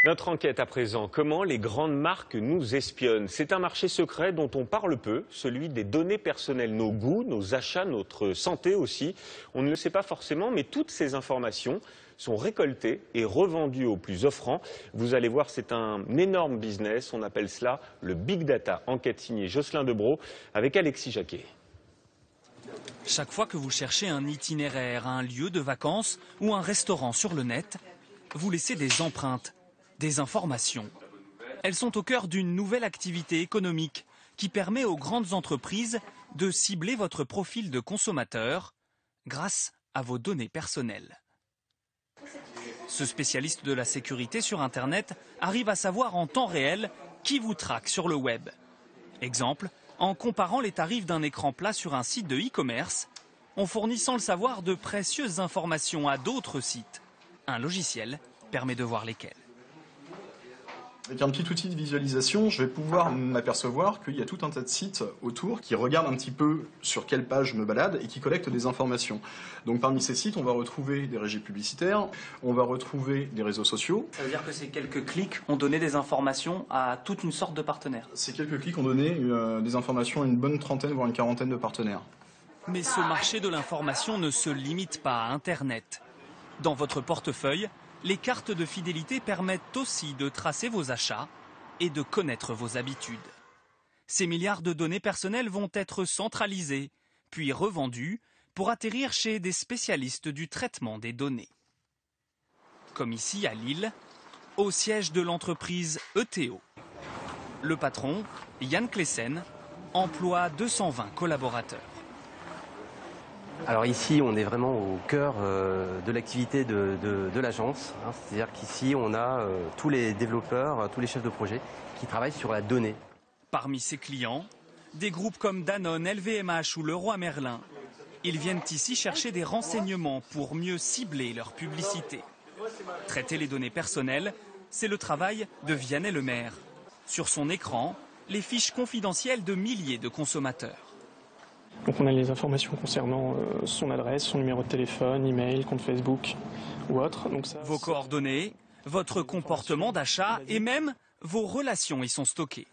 Notre enquête à présent, comment les grandes marques nous espionnent? C'est un marché secret dont on parle peu, celui des données personnelles, nos goûts, nos achats, notre santé aussi. On ne le sait pas forcément, mais toutes ces informations sont récoltées et revendues aux plus offrants. Vous allez voir, c'est un énorme business, on appelle cela le Big Data. Enquête signée Jocelyn Debrow avec Alexis Jacquet. Chaque fois que vous cherchez un itinéraire, un lieu de vacances ou un restaurant sur le net, vous laissez des empreintes, des informations. Elles sont au cœur d'une nouvelle activité économique qui permet aux grandes entreprises de cibler votre profil de consommateur grâce à vos données personnelles. Ce spécialiste de la sécurité sur Internet arrive à savoir en temps réel qui vous traque sur le web. Exemple, en comparant les tarifs d'un écran plat sur un site de e-commerce, on fournit sans le savoir de précieuses informations à d'autres sites. Un logiciel permet de voir lesquels. Avec un petit outil de visualisation, je vais pouvoir m'apercevoir qu'il y a tout un tas de sites autour qui regardent un petit peu sur quelle page je me balade et qui collectent des informations. Donc parmi ces sites, on va retrouver des régies publicitaires, on va retrouver des réseaux sociaux. Ça veut dire que ces quelques clics ont donné des informations à toute une sorte de partenaires. Ces quelques clics ont donné des informations à une bonne trentaine, voire une quarantaine de partenaires. Mais ce marché de l'information ne se limite pas à Internet. Dans votre portefeuille, les cartes de fidélité permettent aussi de tracer vos achats et de connaître vos habitudes. Ces milliards de données personnelles vont être centralisées, puis revendues pour atterrir chez des spécialistes du traitement des données. Comme ici à Lille, au siège de l'entreprise ETO. Le patron, Yann Klessen, emploie 220 collaborateurs. Alors ici, on est vraiment au cœur de l'activité de l'agence. C'est-à-dire qu'ici, on a tous les développeurs, tous les chefs de projet qui travaillent sur la donnée. Parmi ses clients, des groupes comme Danone, LVMH ou Leroy Merlin. Ils viennent ici chercher des renseignements pour mieux cibler leur publicité. Traiter les données personnelles, c'est le travail de Vianney Lemaire. Sur son écran, les fiches confidentielles de milliers de consommateurs. Donc on a les informations concernant son adresse, son numéro de téléphone, email, compte Facebook ou autre. Donc ça, vos coordonnées, votre comportement d'achat et même vos relations y sont stockées.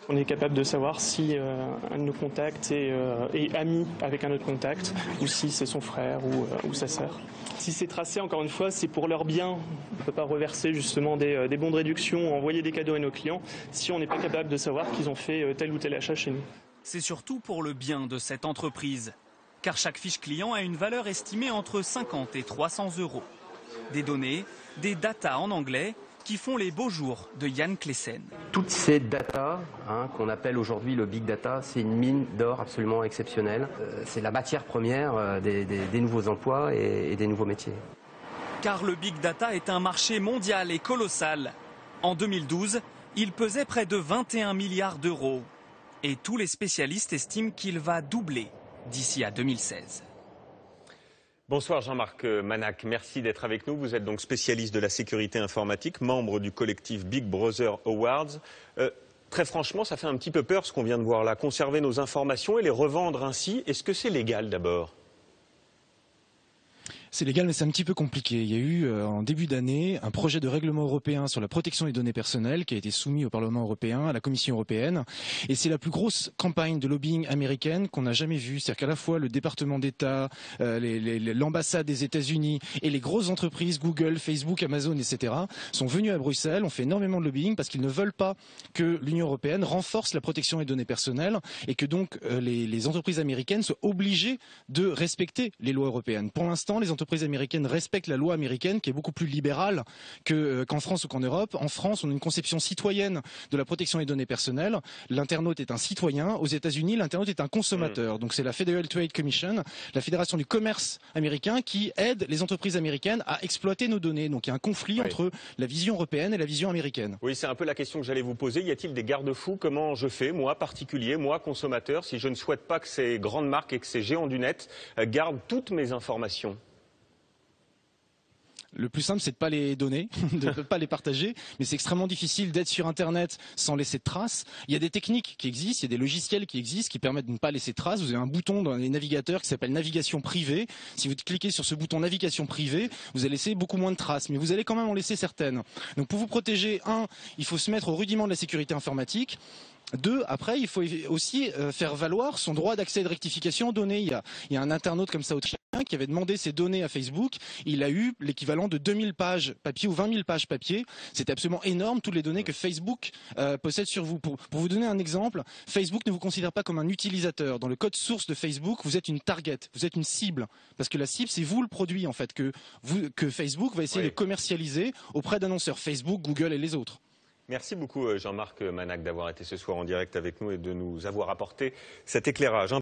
On est capable de savoir si un de nos contacts est ami avec un autre contact ou si c'est son frère ou sa sœur. Si c'est tracé, encore une fois, c'est pour leur bien. On ne peut pas reverser justement des bons de réduction, envoyer des cadeaux à nos clients si on n'est pas capable de savoir qu'ils ont fait tel ou tel achat chez nous. C'est surtout pour le bien de cette entreprise, car chaque fiche client a une valeur estimée entre 50 et 300 €. Des données, des data en anglais, qui font les beaux jours de Yann Klessen. Toutes ces data, qu'on appelle aujourd'hui le Big Data, c'est une mine d'or absolument exceptionnelle. C'est la matière première des nouveaux emplois et des nouveaux métiers. Car le Big Data est un marché mondial et colossal. En 2012, il pesait près de 21 milliards d'euros. Et tous les spécialistes estiment qu'il va doubler d'ici à 2016. Bonsoir Jean-Marc Manac, merci d'être avec nous. Vous êtes donc spécialiste de la sécurité informatique, membre du collectif Big Brother Awards. Très franchement, ça fait un petit peu peur ce qu'on vient de voir là. Conserver nos informations et les revendre ainsi, est-ce que c'est légal d'abord ? C'est légal, mais c'est un petit peu compliqué. Il y a eu en début d'année un projet de règlement européen sur la protection des données personnelles qui a été soumis au Parlement européen, à la Commission européenne. Et c'est la plus grosse campagne de lobbying américaine qu'on n'a jamais vue. C'est-à-dire qu'à la fois le département d'État, l'ambassade des États-Unis et les grosses entreprises, Google, Facebook, Amazon, etc., sont venus à Bruxelles, ont fait énormément de lobbying parce qu'ils ne veulent pas que l'Union européenne renforce la protection des données personnelles et que donc les entreprises américaines soient obligées de respecter les lois européennes. Pour l'instant, les entreprises américaines respectent la loi américaine qui est beaucoup plus libérale qu'en France ou qu'en Europe. En France, on a une conception citoyenne de la protection des données personnelles. L'internaute est un citoyen. Aux États-Unis, l'internaute est un consommateur. Donc c'est la Federal Trade Commission, la Fédération du commerce américain, qui aide les entreprises américaines à exploiter nos données. Donc il y a un conflit entre la vision européenne et la vision américaine. Oui, c'est un peu la question que j'allais vous poser. Y a-t-il des garde-fous? Comment je fais, moi particulier, moi consommateur, si je ne souhaite pas que ces grandes marques et que ces géants du net gardent toutes mes informations? Le plus simple, c'est de ne pas les donner, de ne pas les partager, mais c'est extrêmement difficile d'être sur Internet sans laisser de traces. Il y a des techniques qui existent, il y a des logiciels qui existent qui permettent de ne pas laisser de traces. Vous avez un bouton dans les navigateurs qui s'appelle navigation privée. Si vous cliquez sur ce bouton navigation privée, vous allez laisser beaucoup moins de traces, mais vous allez quand même en laisser certaines. Donc pour vous protéger, il faut se mettre au rudiment de la sécurité informatique. 2, après, il faut aussi faire valoir son droit d'accès et de rectification aux données. Il y a un internaute comme ça autrichien qui avait demandé ses données à Facebook. Il a eu l'équivalent de 2000 pages papier ou 20 000 pages papier. C'était absolument énorme, toutes les données que Facebook possède sur vous. Pour vous donner un exemple, Facebook ne vous considère pas comme un utilisateur. Dans le code source de Facebook, vous êtes une target, vous êtes une cible. Parce que la cible, c'est vous le produit en fait, que Facebook va essayer de commercialiser auprès d'annonceurs Facebook, Google et les autres. Merci beaucoup Jean-Marc Manac d'avoir été ce soir en direct avec nous et de nous avoir apporté cet éclairage.